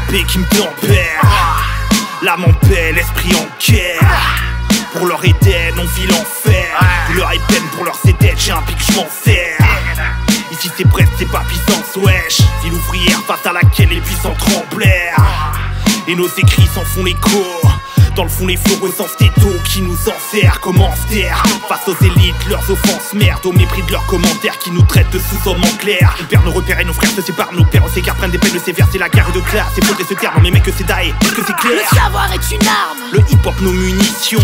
paix qui me tempère. L'âme en paix, l'esprit en guerre. Pour leur Éden, on vit l'enfer. Douleur et peine pour leur cédette, j'ai un pic, je m'en sers. Ici c'est Brest, c'est pas puissance, wesh. Ville ouvrière face à laquelle les puissants tremblèrent. Et nos écrits s'en font l'écho. Dans le fond les flots ressentent tes taux qui nous enserrent. Comment se taire face aux élites, leurs offenses merde. Au mépris de leurs commentaires qui nous traitent de sous-hommes en clair. Ils perdent nos repères et nos frères se séparent. Nos pères s'écartent, prennent des peines sévères. C'est la guerre de classe, c'est faudrait ce terme. Mais mec que c'est daé, est-ce que c'est clair? Le savoir est une arme. Le hip-hop nos munitions.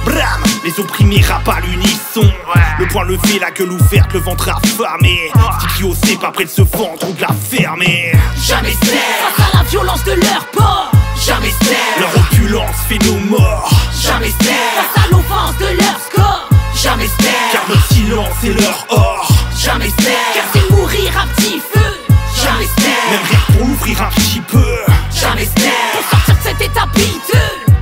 Bram, les opprimés rappent à l'unisson. Le poing levé, la gueule ouverte, le ventre affamé. Si qui osait pas près de se vendre ou de la fermer. Jamais se taire face à la violence de leur port. Jamais se taire. Leur opulence fait nos morts. Jamais se taire face à l'offense de leur score. Jamais se taire car notre silence est leur or. Jamais se taire car c'est mourir à petit feu. Jamais se taire même rien pour l'ouvrir un petit peu. Jamais se taire pour sortir de cet état piteux.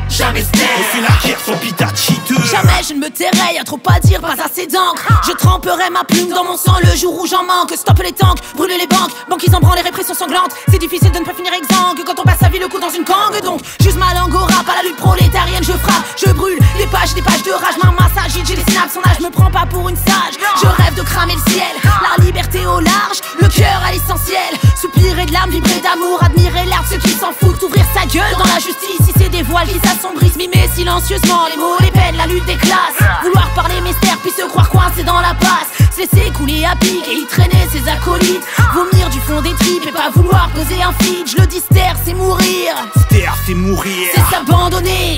Jamais se taire on fait la guerre sans pitachiteux. Jamais je ne me tairai, y'a trop à dire, pas assez d'encre. Je tremperai ma plume dans mon sang le jour où j'en manque. Stopper les tanks, brûler les banques, banquiers en branle, les répressions sanglantes. C'est difficile de ne pas finir exsangue quand on passe sa vie le coup dans une gangue. Donc j'use ma langue au rap, à la lutte prolétarienne je frappe. Je brûle des pages de rage, ma masse agite, j'ai les synapses en âge. Je me prends pas pour une sage, je rêve de cramer le ciel. La liberté au large, le cœur à l'essentiel. Soupirer de l'âme, vibrer d'amour, admirer l'art, ceux qui s'en foutent. Ouvrir sa gueule dans la justice, si c'est des voiles qui s'assombrissent. Mimer silencieusement les mots, les peines, la lutte des classes. Vouloir parler mystère, puis se croire coincé dans la passe. Se laisser couler à pic et y traîner ses acolytes. Vomir du fond des tripes et pas vouloir poser un feed. Je le dis, se taire, c'est mourir. Se taire, c'est mourir. C'est s'abandonner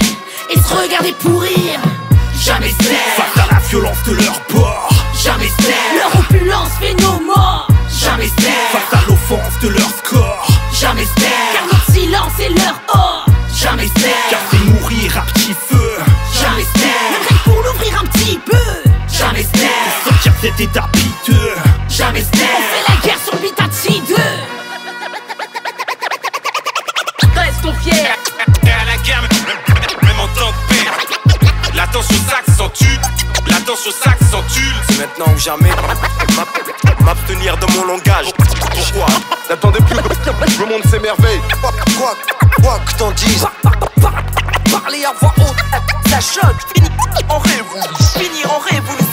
et se regarder pourrir. Jamais se taire face à la violence de leur port. Jamais se taire leur opulence fait nos morts. Jamais se taire face à l'offense de leur score. Jamais se taire car notre silence est leur or. Jamais se taire car c'est mourir à petit feu. Jamais se taire même rien pour l'ouvrir un petit peu. Jamais se taire pour sortir de cet état piteux. Jamais se taire on fait la guerre sur le Bitachi 2. Restons fiers à la guerre même en temps de paix. La tension s'accentue, la tension s'accentue. C'est maintenant ou jamais. M'abstenir de mon langage. Pourquoi? N'attendez plus, le monde s'émerveille. Quoi que t'en dises. Parler à voix haute, ça choque. Finir en révolution.